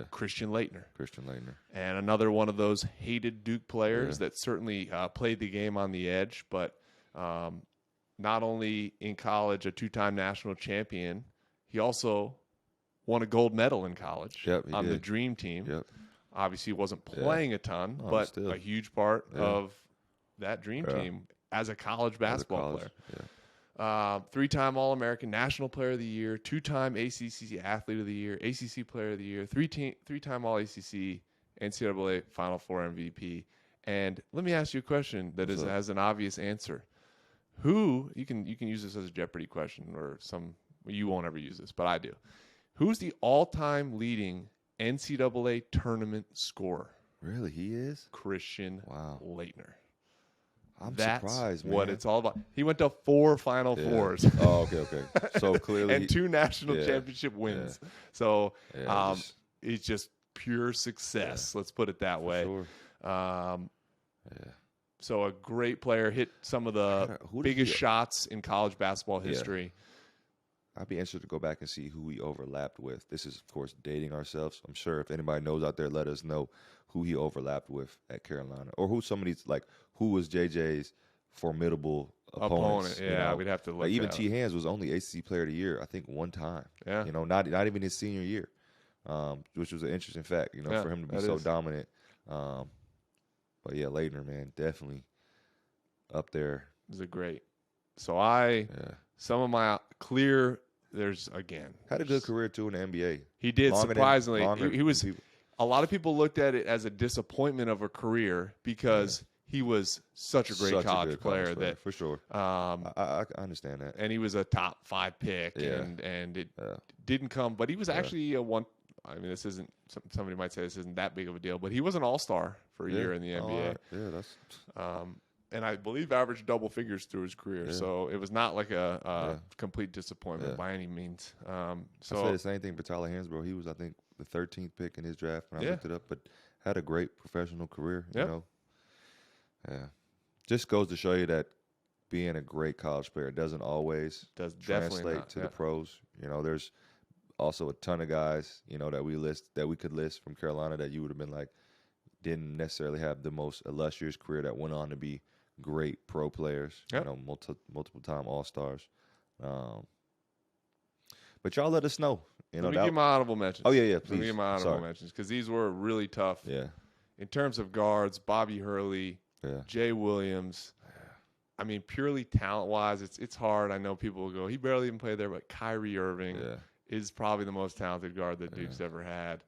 Christian Laettner. And another one of those hated Duke players that certainly played the game on the edge, but not only in college a two-time national champion, he also won a gold medal in college on the Dream Team. Yep. Obviously, he wasn't playing a ton, but still a huge part of that Dream Team as a college basketball player. Yeah. Three-time All-American, National Player of the Year, two-time ACC Athlete of the Year, ACC Player of the Year, three-time All-ACC, NCAA Final Four MVP. And let me ask you a question that has an obvious answer. Who you can use this as a Jeopardy question, or you won't ever use this, but I do. Who's the all-time leading NCAA tournament scorer? Really, he is? Christian Laettner. I'm That's surprised, man. what it's all about. He went to 4 Final Fours. Oh, okay. So clearly, and 2 national championship wins. Yeah. So it's just pure success. Let's put it that way. Sure. So a great player, hit some of the biggest shots in college basketball history. I'd be interested to go back and see who he overlapped with. This is, of course, dating ourselves. I'm sure if anybody knows out there, let us know who he overlapped with at Carolina, or who who was JJ's formidable opponents. Yeah, we'd have to look. Like even T. Hands was only ACC Player of the Year, I think, one time. Yeah, not even his senior year, which was an interesting fact. For him to be so dominant. But yeah, Laettner, man, definitely up there. Is a great. So some of my there's again had a good career too in the NBA. He did, surprisingly. He was. a lot of people looked at it as a disappointment of a career because he was such a great college player that for sure. I understand that. And he was a top 5 pick, and it didn't come. But he was actually a one. I mean, this isn't. Somebody might say this isn't that big of a deal, but he was an all-star for a year in the NBA. Yeah, that's. And I believe averaged double figures through his career, so it was not like a complete disappointment by any means. So I say the same thing for Tyler Hansbrough. He was, I think, the 13th pick in his draft when I looked it up, but had a great professional career. You know, just goes to show you that being a great college player doesn't always translate to the pros. You know, there's also a ton of guys, you know, that we could list from Carolina that you would have been like, didn't necessarily have the most illustrious career that went on to be great pro players, you know, multiple time all-stars. But y'all let us know. You know, let me give my honorable mentions. Oh, yeah, please. Let me give my honorable mentions because these were really tough. Yeah. In terms of guards, Bobby Hurley, Jay Williams. I mean, purely talent-wise, it's hard. I know people will go, he barely even played there, but Kyrie Irving is probably the most talented guard that Duke's ever had.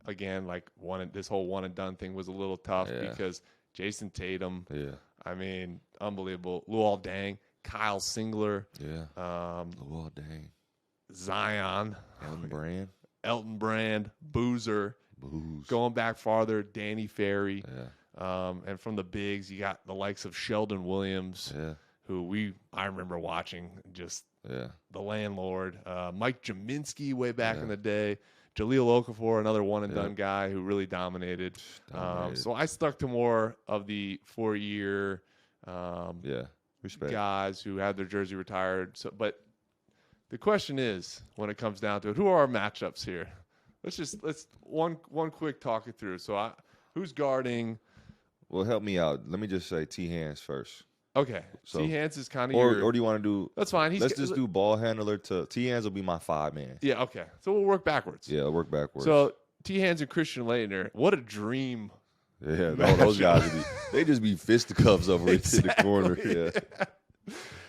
Again, like this whole one-and-done thing was a little tough because Jason Tatum, I mean, unbelievable. Luol Deng, Kyle Singler, Luol Deng, Zion, Elton Brand, Boozer, going back farther, Danny Ferry, and from the bigs, you got the likes of Sheldon Williams, who I remember watching, just the landlord, Mike Jaminski way back in the day. Jaleel Okafor, another one-and-done guy who really dominated. So I stuck to more of the 4-year guys who had their jersey retired. So, but the question is, when it comes down to it, who are our matchups here? Let's one quick talk it through. So who's guarding? Well, help me out. Let me just say T. Hands first. Okay. So, T. Hands is kind of or do you want to do? That's fine. Let's just do ball handler to T. Hands will be my 5-man. Yeah. Okay. So we'll work backwards. Yeah, work backwards. So T. Hands and Christian Laettner, what a dream. Yeah, those guys they just be fisticuffs over in the corner. Yeah.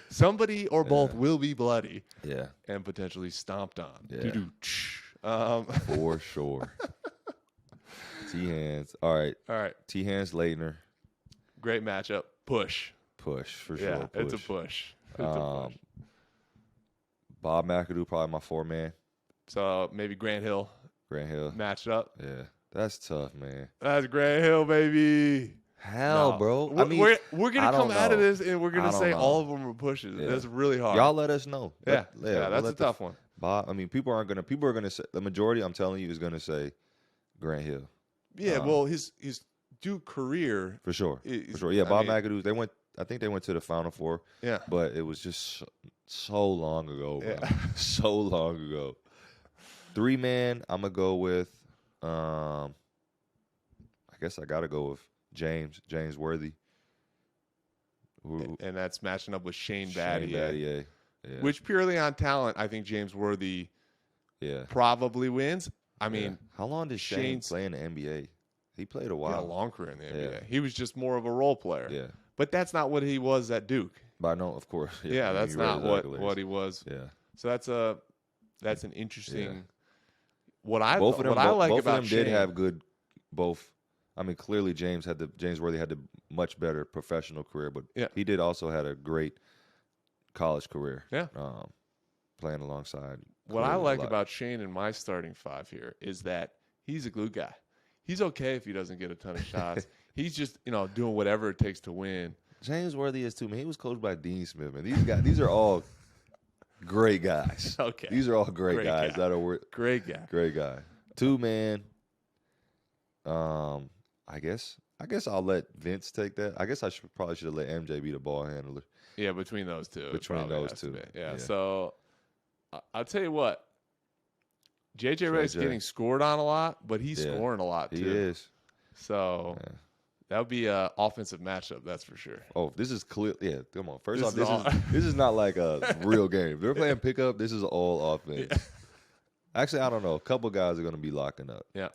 Somebody or both will be bloody. Yeah. And potentially stomped on. Yeah. For sure. T. Hands. All right. T. Hands, Laettner. Great matchup. Push for sure. Yeah, it's a push. Bob McAdoo, probably my 4-man. So maybe Grant Hill. Matched up. Yeah. That's tough, man. That's Grant Hill, baby. Bro. I mean, we're going to come out of this and we're going to say all of them are pushes. Yeah. That's really hard. Y'all let us know. Yeah, that's a tough one. Bob, I mean, people are going to say, the majority, I'm telling you, is going to say Grant Hill. Yeah, well, his Duke career. For sure. Yeah, Bob McAdoo, I think they went to the Final Four. Yeah. But it was just so long ago, bro. Yeah. So long ago. 3-man, I'm going to go with, I guess I got to go with James Worthy. And that's matching up with Shane Battier. Yeah. Which purely on talent, I think James Worthy probably wins. I mean, how long did Shane play in the NBA? He played a while. He had a long career in the NBA. Yeah. He was just more of a role player. Yeah. But that's not what he was at Duke. But no, of course. Yeah, that's not what he was. Yeah. So that's an interesting. What I like both about them Shane, did have good both. I mean, clearly James Worthy had the much better professional career, but he did also had a great college career. Yeah. Playing alongside. What I like about Shane in my starting 5 here is that he's a glue guy. He's okay if he doesn't get a ton of shots. He's just, doing whatever it takes to win. James Worthy is too, man. He was coached by Dean Smith, man. These are all great guys. Okay. These are all great guys that are great guy. Great guy. 2-man. I guess I'll let Vince take that. I guess I probably should have let MJ be the ball handler. Yeah, between those two. Two. Yeah. So I'll tell you what. JJ Rey's getting scored on a lot, but he's scoring a lot too. He is. So that would be an offensive matchup, that's for sure. Oh, this is clear. Yeah, come on. First off, this is not like a real game. If they're playing pickup, this is all offense. Yeah. Actually, I don't know. A couple guys are going to be locking up. Yeah.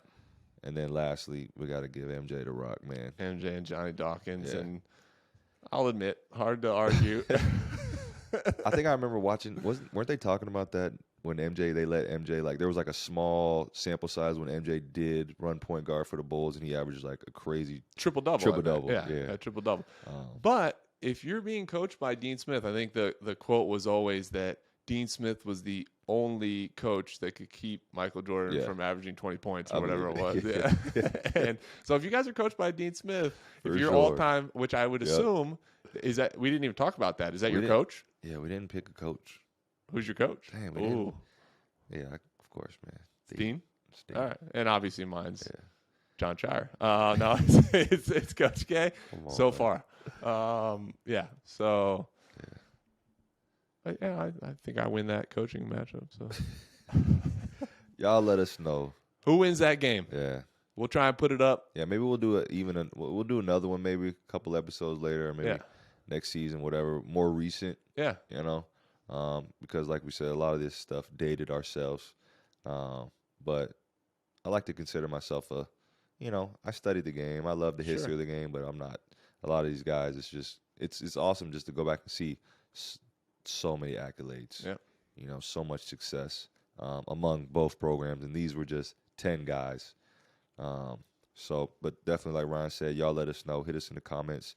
And then lastly, we got to give MJ the rock, man. MJ and Johnny Dawkins. And I'll admit, hard to argue. I think I remember watching. Weren't they talking about that when they let MJ, like, there was like a small sample size when MJ did run point guard for the Bulls, and he averaged like a crazy triple-double. Yeah. Triple-double. Um, But if you're being coached by Dean Smith, I think the quote was always that Dean Smith was the only coach that could keep Michael Jordan Yeah. from averaging 20 points I or whatever it was. believe Yeah. And so if you guys are coached by Dean Smith, For if you're sure. all-time, which I would Yep. assume, is that we didn't even talk about that. Is that We your didn't. coach? yeah, we didn't pick a coach. Who's your coach? Damn, we Ooh, didn't. Yeah, of course, man. Dean? Steen. All right. And obviously mine's Yeah. John Shire. No, it's Coach K Come on, so man. far. Yeah. So, I think I win that coaching matchup. So, Y'all let us know. who wins that game? Yeah. We'll try and put it up. Yeah, maybe we'll do we'll do another one maybe a couple episodes later, or maybe Yeah. next season, whatever, more recent, Yeah. because like we said, a lot of this stuff dated ourselves. But I like to consider myself I studied the game. I love the history Sure. of the game, but I'm not. A lot of these guys, it's awesome just to go back and see so many accolades. Yeah. So much success among both programs, and these were just 10 guys. But definitely, like Ryan said, y'all let us know. Hit us in the comments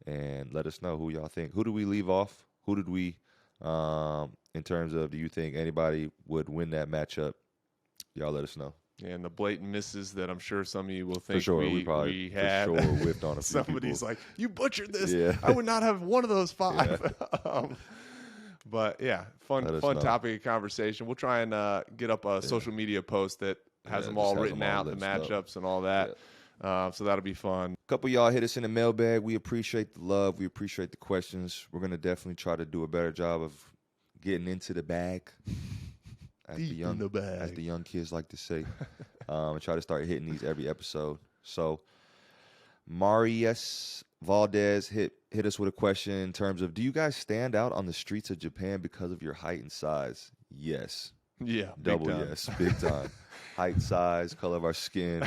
and let us know who y'all think. Who did we leave off? Who did we, in terms of, do you think anybody would win that matchup? Y'all let us know. And the blatant misses that I'm sure some of you will think For sure, we had. for sure whiffed on a few Somebody's people. like, you butchered this. Yeah. I would not have one of those 5. But yeah, fun Let us know. topic of conversation. We'll try and get up a social media post that has them just all has written them all out, the listed up. matchups and all that. So that'll be fun. A couple of y'all hit us in the mailbag. We appreciate the love. We appreciate the questions. We're going to definitely try to do a better job of getting into the bag. As Deep in the bag. As the young kids like to say. And try to start hitting these every episode. So, Marius Valdez hit us with a question in terms of, do you guys stand out on the streets of Japan because of your height and size? Yes. Yeah. Double big time. yes. Big time. Height, size, color of our skin.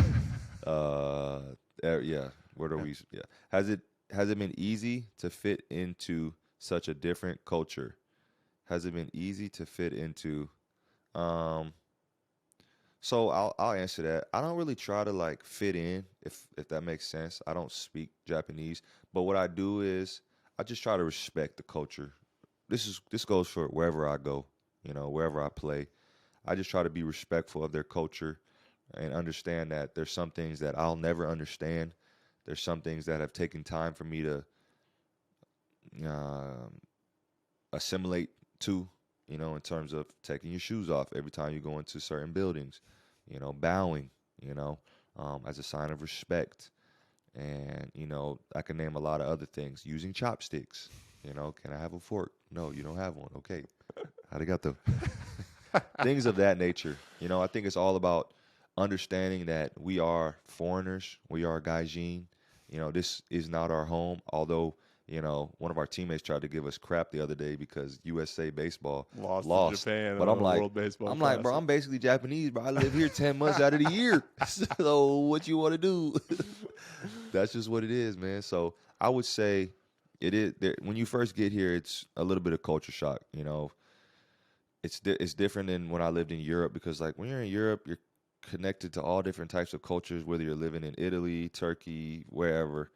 Yeah. Where do we? Yeah. Has it been easy to fit into such a different culture? Has it been easy to fit into? So I'll answer that. I don't really try to like fit in, if that makes sense. I don't speak Japanese, but what I do is I just try to respect the culture. This goes for wherever I go, wherever I play. I just try to be respectful of their culture and understand that there's some things that I'll never understand. There's some things that have taken time for me to assimilate to, in terms of taking your shoes off every time you go into certain buildings, bowing, as a sign of respect. And, I can name a lot of other things. Using chopsticks, can I have a fork? No, you don't have one. Okay. Arigato. Things of that nature. I think it's all about understanding that we are foreigners. We are gaijin. This is not our home, although one of our teammates tried to give us crap the other day because USA Baseball lost to Japan. But I'm like, World Baseball bro, I'm basically Japanese, bro. I live here 10 months out of the year. So what you want to do? That's just what it is, man. So I would say it is. When you first get here, it's a little bit of culture shock. It's different than when I lived in Europe, because like when you're in Europe, you're connected to all different types of cultures, whether you're living in Italy, Turkey, wherever.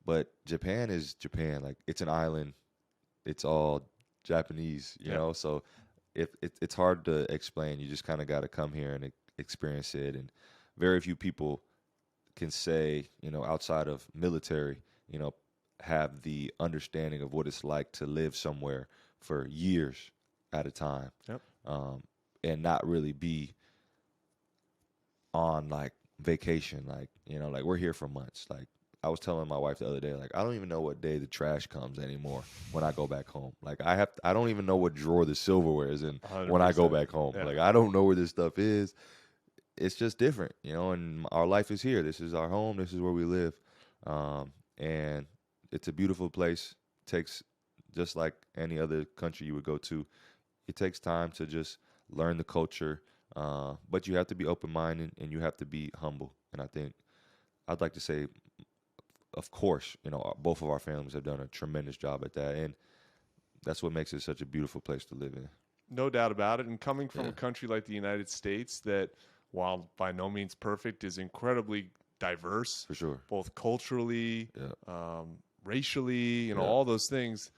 But Japan is Japan. Like, it's an island. It's all Japanese, you know? So it's hard to explain. You just kind of got to come here and experience it. And very few people can say, outside of military, have the understanding of what it's like to live somewhere for years at a time. Yep. And not really be on like vacation. Like, like we're here for months. Like, I was telling my wife the other day, like, I don't even know what day the trash comes anymore when I go back home. Like, I don't even know what drawer the silverware is in 100%. when I go back home. Yeah. Like, I don't know where this stuff is. It's just different, and our life is here. This is our home. This is where we live. And it's a beautiful place. It takes, just like any other country you would go to, it takes time to just learn the culture. But you have to be open-minded and you have to be humble. And I think I'd like to say, of course, both of our families have done a tremendous job at that, and that's what makes it such a beautiful place to live in. No doubt about it. And coming from a country like the United States that, while by no means perfect, is incredibly diverse. For sure. Both culturally, racially, Yeah. all those things.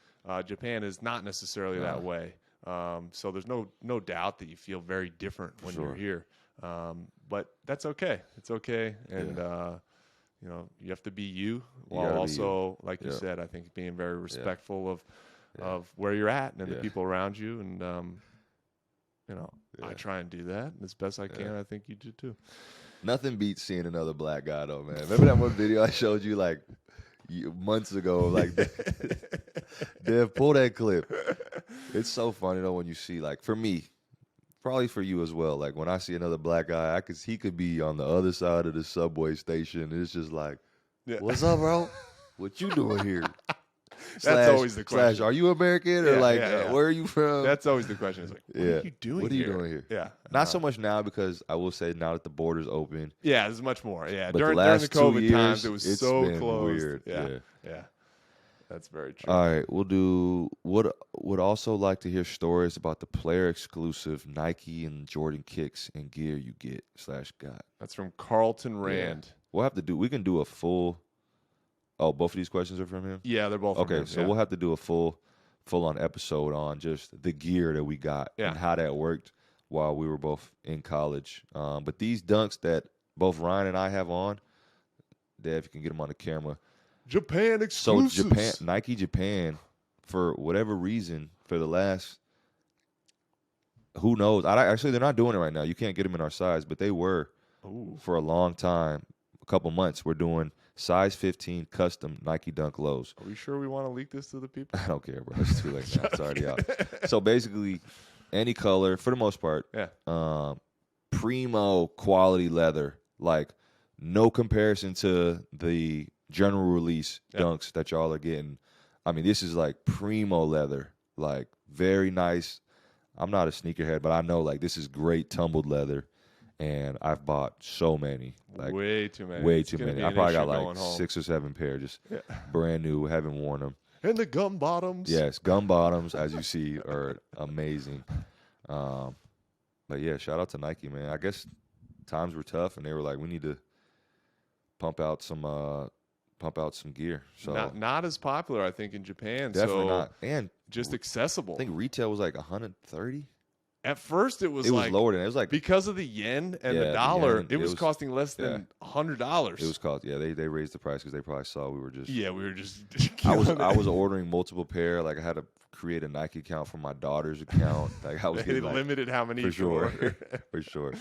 Japan is not necessarily that way. So there's no doubt that you feel very different when you're here. But that's okay. It's okay. And, you have to be you while also, like you said, I think being very respectful of where you're at and the people around you. And, I try and do that as best I can. I think you do too. Nothing beats seeing another black guy, though, man. Remember that one video I showed you like months ago? Like, Dev, pull that clip. It's so funny though when you see, like, for me, probably for you as well. Like when I see another black guy, he could be on the other side of the subway station. It's just like, what's up, bro? What you doing here? That's always the question. Are you American or where are you from? That's always the question. It's like, what are you doing here? What are you doing here? Yeah. Not so much now because I will say now that the border's open. Yeah, there's much more. Yeah. But During the last the COVID 2 years, times, it was so been closed. Weird. Yeah. That's very true. All right, we'll do. Would also like to hear stories about the player exclusive Nike and Jordan kicks and gear you get/got. That's from Carlton Rand. Yeah. We'll have to do. We can do a full. Oh, both of these questions are from him? Yeah, they're both from him. So we'll have to do a full on episode on just the gear that we got and how that worked while we were both in college. But these dunks that both Ryan and I have on, Dave, if you can get them on the camera. Japan exclusives. So Nike Japan, for whatever reason, for the last, who knows? Actually, they're not doing it right now. You can't get them in our size, but they were for a long time, a couple months. We're doing size 15 custom Nike Dunk lows. Are we sure we want to leak this to the people? I don't care, bro. It's too late now. It's already out. So basically, any color, for the most part, primo quality leather, like no comparison to the general release dunks that y'all are getting. I mean, this is like primo leather, like very nice. I'm not a sneakerhead, but I know like this is great tumbled leather, and I've bought so many, like way too many. I probably got like 6 or 7 pair, just brand new, haven't worn them. And the gum bottoms. Yes, gum bottoms, as you see, are amazing. But yeah, shout out to Nike, man. I guess times were tough, and they were like, we need to pump out some gear. So not as popular, I think, in Japan. Definitely so not, and just accessible. I think retail was like 130. At first, it was lower than it was like because of the yen and the dollar. It was costing less than $100. It was cost. Yeah, they raised the price because they probably saw we were just. Yeah, we were just. I was ordering multiple pair. Like I had to create a Nike account for my daughter's account. Like I was they getting limited how many for you sure, order. For sure.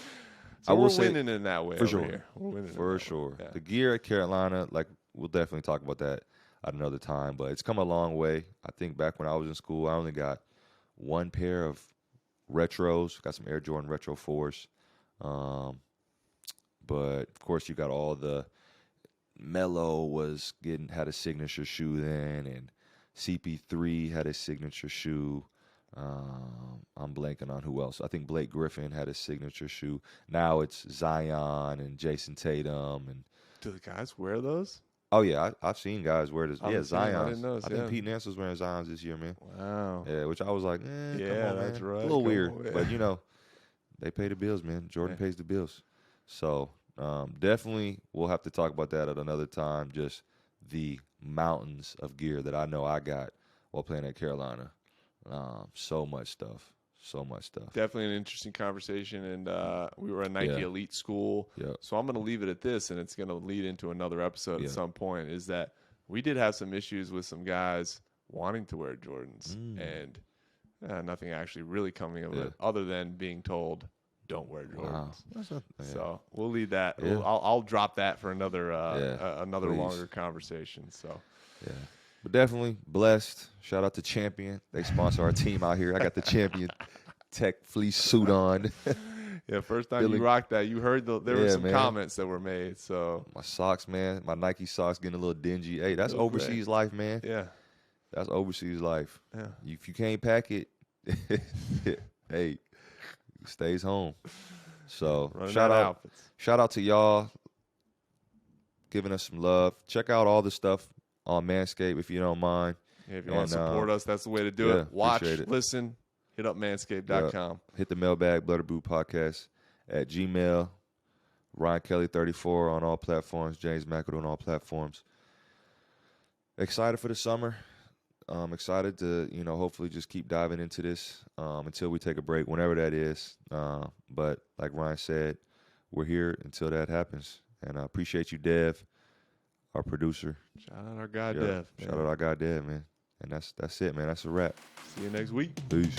So we're winning in that way for sure. Here. We're winning for sure. Yeah. The gear at Carolina, like we'll definitely talk about that at another time. But it's come a long way. I think back when I was in school, I only got one pair of retros. Got some Air Jordan Retro 4s. But of course you got all the Melo had a signature shoe then, and CP3 had a signature shoe. I'm blanking on who else. I think Blake Griffin had a signature shoe. Now it's Zion and Jason Tatum. And do the guys wear those? Oh yeah, I've seen guys wear this. Yeah, Zion. I didn't notice, I think Pete Nance was wearing Zions this year, man. Wow. Yeah, which I was like, yeah, come on, that's man. right. A little weird, but they pay the bills, man. Jordan pays the bills. So definitely we'll have to talk about that at another time. Just the mountains of gear that I know I got while playing at Carolina. So much stuff. Definitely an interesting conversation, and we were a Nike elite school. Yeah. So I'm going to leave it at this, and it's going to lead into another episode at some point, is that we did have some issues with some guys wanting to wear Jordans, and nothing actually really coming of it other than being told, don't wear Jordans. Wow. So we'll leave that. Yeah. I'll drop that for another Please. longer conversation. So yeah. But definitely blessed. Shout out to Champion. They sponsor our team out here. I got the Champion Tech fleece suit on. Yeah, first time you rocked that, you heard there were some comments that were made. So my socks, man, my Nike socks getting a little dingy. Hey, that's overseas life, man. Yeah, that's overseas life. Yeah, if you can't pack it, hey, it stays home. So shout out to y'all giving us some love. Check out all the stuff on Manscaped if you don't mind. Yeah, if you want to support us, that's the way to do it. Watch, listen, Hit up manscaped.com. Hit the Mailbag, Blood or Boot Podcast at Gmail. Ryan Kelly 34 on all platforms. James McAdoo on all platforms. Excited for the summer. Excited to, hopefully just keep diving into this until we take a break, whenever that is. But like Ryan said, we're here until that happens. And I appreciate you, Dev, our producer. Shout out our guy, Dev. Shout out our guy, Dev, man. And that's it, man. That's a wrap. See you next week. Peace.